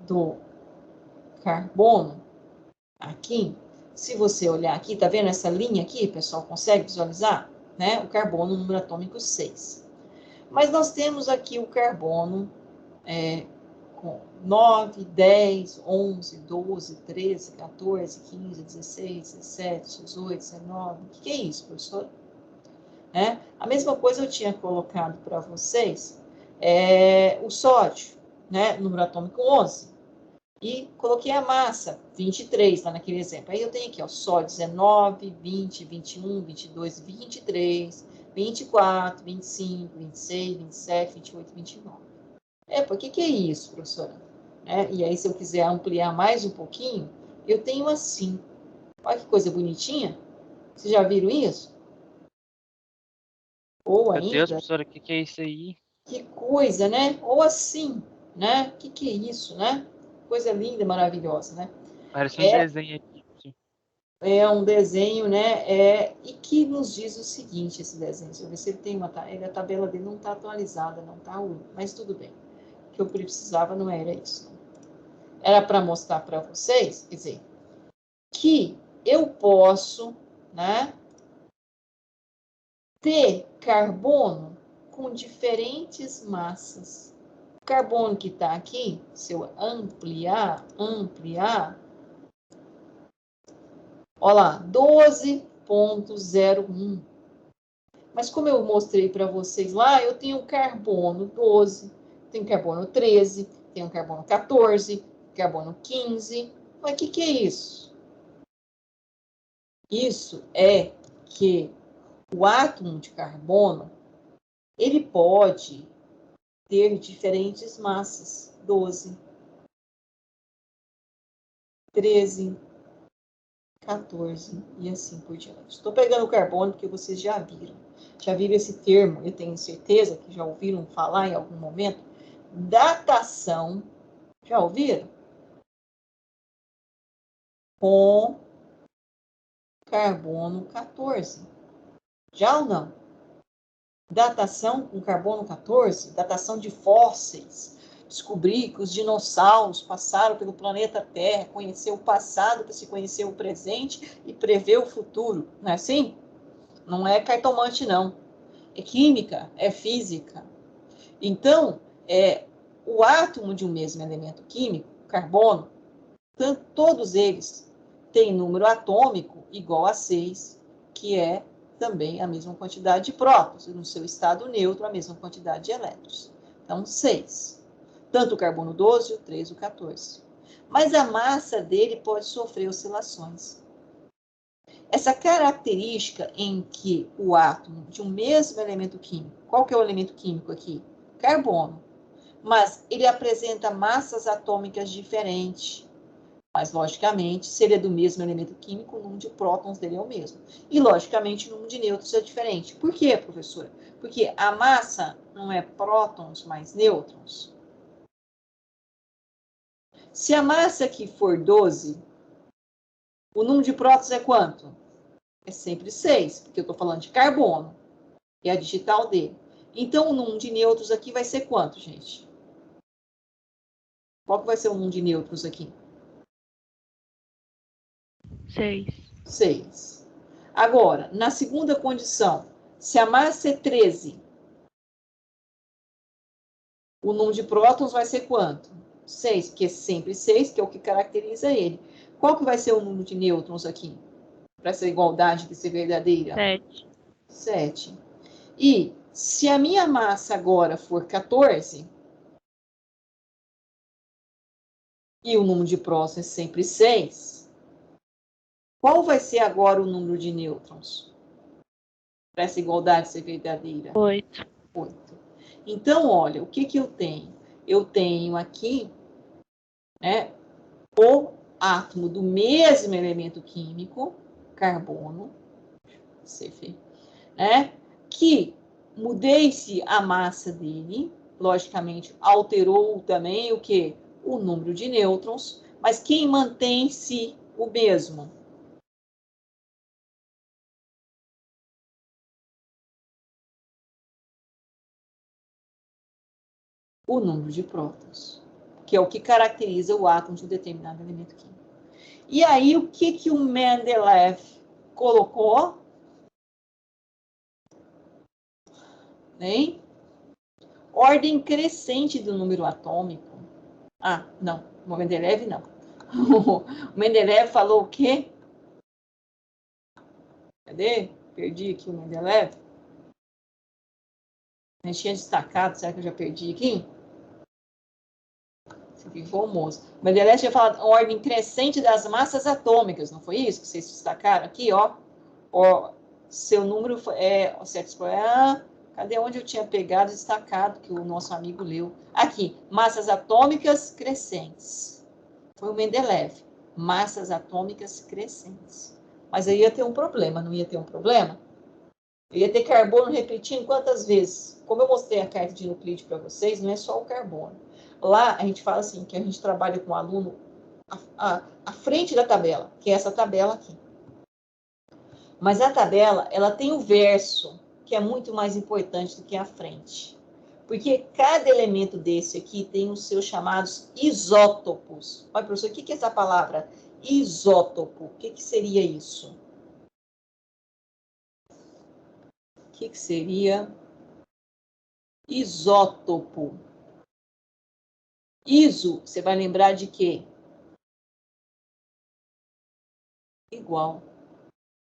do carbono, aqui, se você olhar aqui, tá vendo essa linha aqui, pessoal, consegue visualizar? Né? O carbono, número atômico 6. Mas nós temos aqui o carbono com 9, 10, 11, 12, 13, 14, 15, 16, 17, 18, 19. O que é isso, professor? A mesma coisa eu tinha colocado para vocês o sódio, né? Número atômico 11. E coloquei a massa, 23, lá naquele exemplo. Aí eu tenho aqui, ó, sódio 19, 20, 21, 22, 23, 24, 25, 26, 27, 28, 29. Por que é isso, professora? E aí, se eu quiser ampliar mais um pouquinho, eu tenho assim. Olha que coisa bonitinha. Vocês já viram isso? Ou Meu Deus, ainda, professora, o que é isso aí? que coisa, né? Ou assim, né? O que é isso, né? Coisa linda, maravilhosa, né? Parece um desenho aqui. É um desenho, né? E que nos diz o seguinte, esse desenho. Deixa eu ver se ele tem a tabela dele não está atualizada, não está ruim, mas tudo bem. O que eu precisava não era isso. Era para mostrar para vocês, quer dizer, que eu posso, né, ter carbono com diferentes massas. O carbono que está aqui, se eu ampliar, olha lá, 12,01. Mas como eu mostrei para vocês lá, eu tenho carbono 12, tenho carbono 13, tenho carbono 14, carbono 15. Mas o que é isso? Isso é que o átomo de carbono, ele pode ter diferentes massas, 12, 13, 14 e assim por diante. Estou pegando o carbono porque vocês já viram esse termo, eu tenho certeza que já ouviram falar em algum momento, datação, já ouviram? Com carbono 14. Já ou não? Datação com carbono 14, datação de fósseis. Descobrir que os dinossauros passaram pelo planeta Terra, conhecer o passado para se conhecer o presente e prever o futuro. Não é assim? Não é cartomante, não. É química, é física. Então, o átomo de um mesmo elemento químico, carbono, todos eles têm número atômico igual a 6, que é também a mesma quantidade de prótons, e no seu estado neutro, a mesma quantidade de elétrons. Então, 6. Tanto o carbono 12, o 13, o 14. Mas a massa dele pode sofrer oscilações. Essa característica em que o átomo de um mesmo elemento químico, qual que é o elemento químico aqui? Carbono. Mas ele apresenta massas atômicas diferentes. Mas, logicamente, se ele é do mesmo elemento químico, o número de prótons dele é o mesmo. E, logicamente, o número de nêutrons é diferente. Por quê, professora? Porque a massa não é prótons mais nêutrons. Se a massa aqui for 12, o número de prótons é quanto? É sempre 6, porque eu estou falando de carbono. É a digital dele. Então, o número de nêutrons aqui vai ser quanto, gente? Qual que vai ser o número de nêutrons aqui? 6. 6. Agora, na segunda condição, se a massa é 13, o número de prótons vai ser quanto? 6, porque é sempre 6, que é o que caracteriza ele. Qual que vai ser o número de nêutrons aqui? Para essa igualdade de ser verdadeira? 7. 7. E se a minha massa agora for 14, e o número de prótons é sempre 6, qual vai ser agora o número de nêutrons? Para essa igualdade ser verdadeira? 8. 8. Então, olha, o que eu tenho? Eu tenho aqui, né, o átomo do mesmo elemento químico, carbono, CF, né, que mudei-se a massa dele, logicamente alterou também o que? O número de nêutrons, mas quem mantém-se o mesmo? O número de prótons, que é o que caracteriza o átomo de um determinado elemento químico. E aí, o que o Mendeleev colocou? Hein? Ordem crescente do número atômico. Ah, não, o Mendeleev não. O Mendeleev falou o quê? Cadê? Perdi aqui o Mendeleev. A gente tinha destacado, será que eu já perdi aqui? Você ficou moço. O Mendeleev tinha falado ordem crescente das massas atômicas, não foi isso que vocês destacaram aqui, ó? Seu número é o sexo. Cadê onde eu tinha pegado destacado que o nosso amigo leu? Aqui, massas atômicas crescentes. Foi o Mendeleev. Massas atômicas crescentes. Mas aí ia ter um problema, não ia ter um problema? Eu ia ter carbono repetindo quantas vezes? Como eu mostrei a carta de Euclides para vocês, não é só o carbono. Lá a gente fala assim, que a gente trabalha com o aluno à frente da tabela, que é essa tabela aqui. Mas a tabela, ela tem o verso, que é muito mais importante do que a frente. Porque cada elemento desse aqui tem os seus chamados isótopos. Olha, professor, o que é essa palavra? Isótopo. O que seria isso? O que seria isótopo? Iso, você vai lembrar de quê? Igual.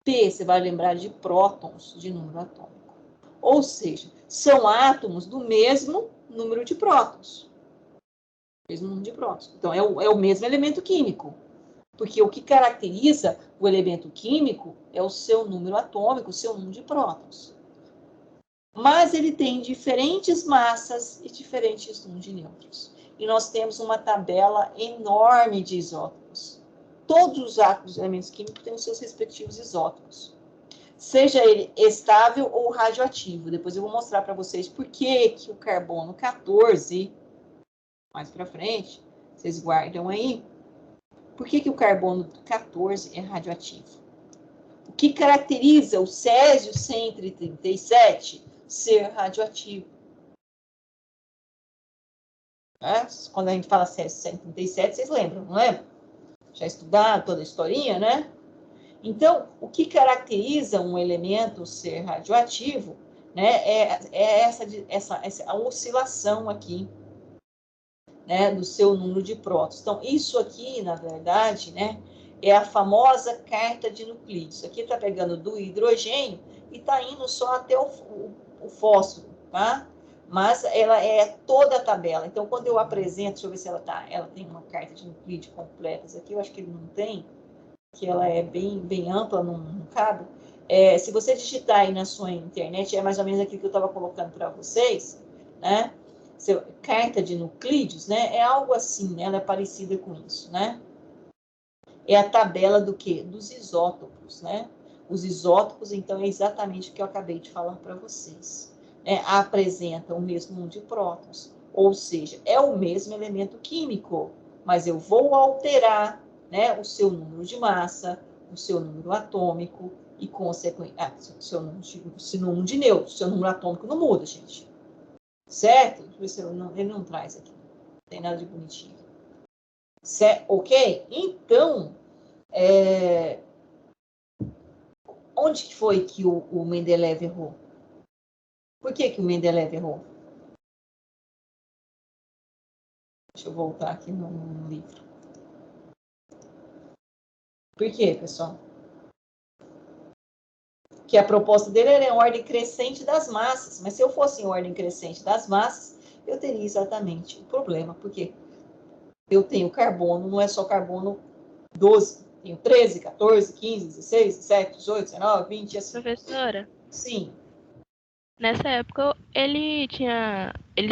P, você vai lembrar de prótons, de número atômico. Ou seja, são átomos do mesmo número de prótons. Mesmo número de prótons. Então, é o mesmo elemento químico. Porque o que caracteriza o elemento químico é o seu número atômico, o seu número de prótons. Mas ele tem diferentes massas e diferentes números de nêutrons. E nós temos uma tabela enorme de isótopos. Todos os átomos dos elementos químicos têm os seus respectivos isótopos. Seja ele estável ou radioativo. Depois eu vou mostrar para vocês por que o carbono 14, mais para frente, vocês guardam aí, por que o carbono 14 é radioativo. O que caracteriza o césio 137 ser radioativo? Quando a gente fala césio 137, vocês lembram, não lembram? Já estudaram toda a historinha, né? Então, o que caracteriza um elemento ser radioativo, né, é essa oscilação aqui, né, do seu número de prótons. Então, isso aqui, na verdade, né, é a famosa carta de Euclides. Isso aqui está pegando do hidrogênio e está indo só até o fósforo, tá? Mas ela é toda a tabela. Então, quando eu apresento, deixa eu ver se ela tem uma carta de Euclides completa. Aqui eu acho que ele não tem, que ela é bem ampla, não cabe. Se você digitar aí na sua internet, é mais ou menos aquilo que eu estava colocando para vocês, né? Carta de Euclides, né? É algo assim, né? Ela é parecida com isso, né? É a tabela do quê? Dos isótopos, né? Os isótopos, então, é exatamente o que eu acabei de falar para vocês. Apresentam o mesmo número de prótons, ou seja, é o mesmo elemento químico, mas eu vou alterar, né, o seu número de massa, o seu número atômico e, consequentemente, o seu número de nêutrons. O seu número atômico não muda, gente. Certo? Deixa eu ver se ele não traz aqui. Não tem nada de bonitinho. Ok? Então, Onde que foi que o Mendeleev errou? Por que que o Mendeleev errou? Deixa eu voltar aqui no livro. Por quê, pessoal? Que a proposta dele era em ordem crescente das massas. Mas se eu fosse em ordem crescente das massas, eu teria exatamente o problema. Porque eu tenho carbono, não é só carbono 12. Tenho 13, 14, 15, 16, 17, 18, 19, 20 e assim. Professora, Sim. nessa época ele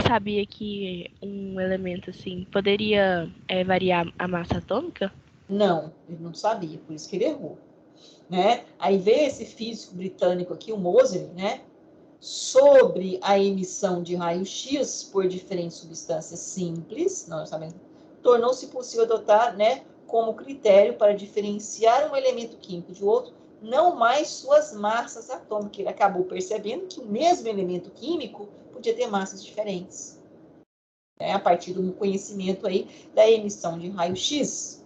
sabia que um elemento assim poderia variar a massa atômica? Não, ele não sabia, por isso que ele errou. Né? Aí veio esse físico britânico aqui, o Moseley, né? Sobre a emissão de raio-x por diferentes substâncias simples, nós sabemos, tornou-se possível adotar, né, como critério para diferenciar um elemento químico de outro, não mais suas massas atômicas. Ele acabou percebendo que o mesmo elemento químico podia ter massas diferentes, né, a partir do conhecimento aí da emissão de raio-x,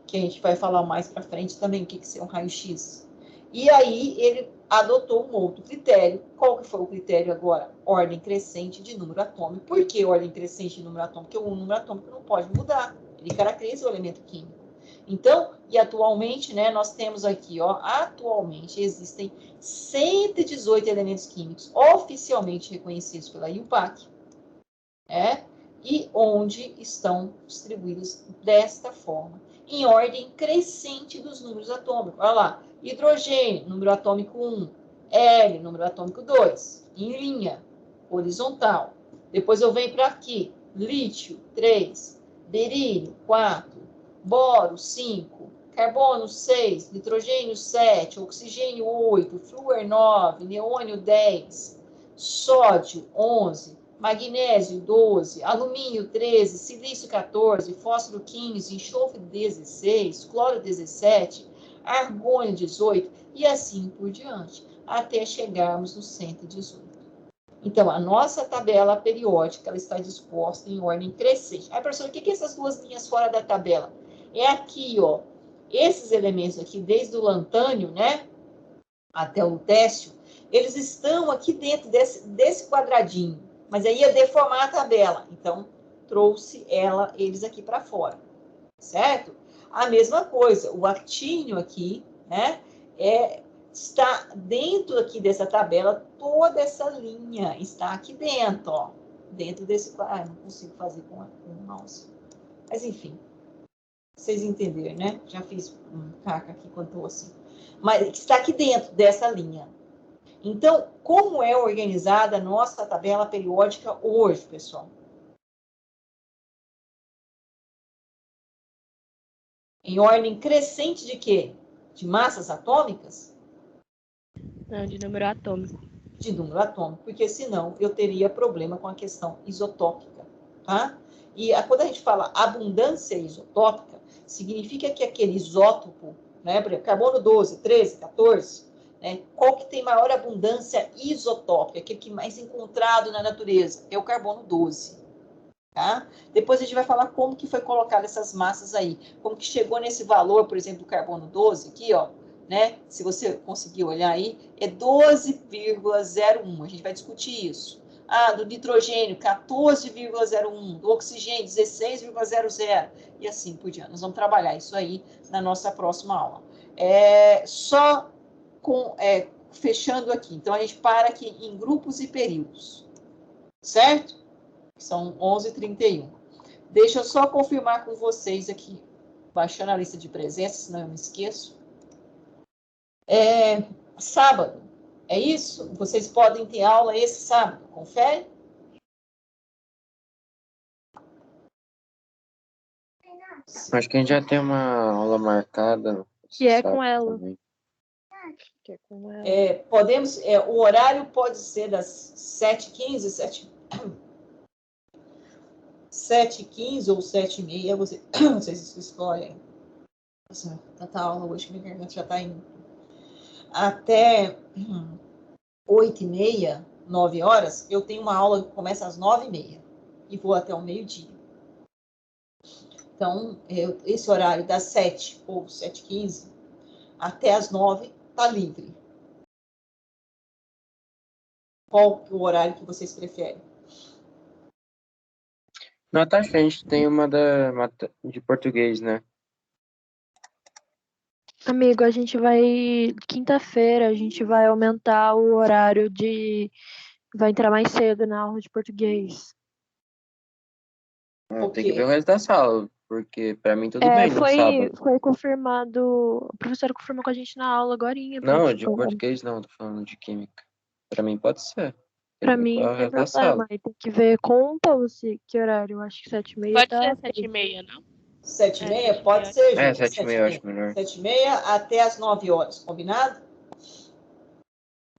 que a gente vai falar mais para frente também o que é um raio-x. E aí ele adotou um outro critério. Qual que foi o critério agora? Ordem crescente de número atômico. Por que ordem crescente de número atômico? Porque o número atômico não pode mudar. Ele caracteriza o elemento químico. Então, e atualmente, né, nós temos aqui, ó, atualmente existem 118 elementos químicos oficialmente reconhecidos pela IUPAC, e onde estão distribuídos desta forma, em ordem crescente dos números atômicos. Olha lá, hidrogênio, número atômico 1, Hélio, número atômico 2, em linha, horizontal. Depois eu venho para aqui, lítio, 3, berílio, 4, boro, 5, carbono, 6, nitrogênio, 7, oxigênio, 8, flúor, 9, neônio, 10, sódio, 11, magnésio 12, alumínio 13, silício 14, fósforo 15, enxofre 16, cloro 17, argônio 18 e assim por diante, até chegarmos no 118. Então, a nossa tabela periódica ela está disposta em ordem crescente. Aí, professor, o que é essas duas linhas fora da tabela? É aqui, ó, esses elementos aqui, desde o lantânio, né, até o lutécio, eles estão aqui dentro desse quadradinho. Mas aí ia deformar a tabela. Então, trouxe eles aqui para fora. Certo? A mesma coisa, o actínio aqui, né? Está dentro aqui dessa tabela, toda essa linha está aqui dentro, ó. Dentro desse... não consigo fazer com o mouse. Mas, enfim. Vocês entenderam, né? Já fiz um caca aqui quando estou assim. Mas está aqui dentro dessa linha. Então, como é organizada a nossa tabela periódica hoje, pessoal? Em ordem crescente de quê? De massas atômicas? Não, de número atômico. De número atômico, porque senão eu teria problema com a questão isotópica, tá? E quando a gente fala abundância isotópica, significa que aquele isótopo, né, por exemplo, carbono 12, 13, 14, né, qual que tem maior abundância isotópica, aquele que mais encontrado na natureza? É o carbono 12. Tá? Depois a gente vai falar como que foi colocado essas massas aí, como que chegou nesse valor, por exemplo, do carbono 12 aqui, ó, né? Se você conseguir olhar aí, é 12,01. A gente vai discutir isso. Do nitrogênio, 14,01. Do oxigênio, 16,00. E assim por diante. Nós vamos trabalhar isso aí na nossa próxima aula. Só fechando aqui. Então, a gente para aqui em grupos e períodos. Certo? São 11h31. Deixa eu só confirmar com vocês aqui, baixando a lista de presença, senão eu me esqueço. Sábado, é isso? Vocês podem ter aula esse sábado, confere? Acho que a gente já tem uma aula marcada. Que é com ela. Também. Que é com ela. Podemos, o horário pode ser das 7h15, 7h15 ou 7h30, vocês escolhem. Nossa, tanta aula hoje que minha garganta já está indo. Até 8h30, 9h, eu tenho uma aula que começa às 9h30 e vou até o meio-dia. Então, esse horário das 7 ou 7h15 até as 9 está livre, Qual o horário que vocês preferem? Natasha, a gente tem uma de português, né? Amigo, a gente vai. Quinta-feira, a gente vai aumentar o horário de. Vai entrar mais cedo na aula de português. Tem que ver o resto da sala, porque pra mim tudo É, bem no sábado. foi confirmado. O professor confirmou com a gente na aula agorinha. Não, de português não, tô falando de química. Pra mim pode ser. Tem Pra que ver mim, qual é não o tem resto da sala. problema. Aí tem que ver com o Pulse que horário. Eu acho que 7h30 Pode tá. ser 7h30, não? 7h30? Pode ser, gente. 7h30 eu acho melhor. 7h30 até as 9 horas, combinado?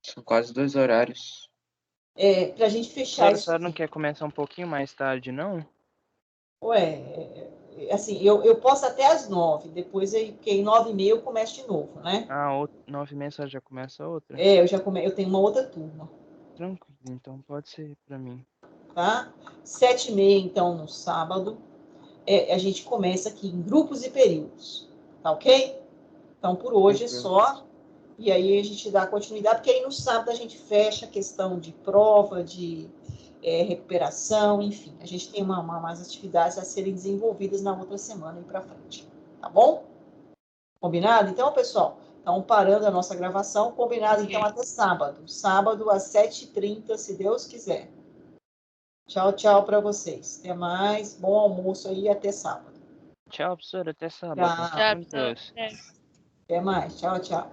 São quase 2 horários. Pra gente fechar A isso senhora não aqui. quer começar um pouquinho mais tarde, não? Assim, eu posso até as 9, depois, porque em 9h30 eu começo de novo, né? 9h30 a senhora já começa outra? Eu tenho uma outra turma. Tranquilo, então pode ser pra mim. Tá? 7h30, então, no sábado, a gente começa aqui em grupos e períodos, tá ok? Então, por hoje é só, e aí a gente dá continuidade, porque aí no sábado a gente fecha a questão de prova, de recuperação, enfim, a gente tem umas atividades a serem desenvolvidas na outra semana e para frente, tá bom? Combinado? Então, pessoal, estamos parando a nossa gravação, combinado então até sábado às 7h30, se Deus quiser. Tchau, tchau para vocês. Até mais. Bom almoço aí e até sábado. Tchau, professora. Até sábado. Tchau. Já, Com Deus. é. Até mais. Tchau, tchau.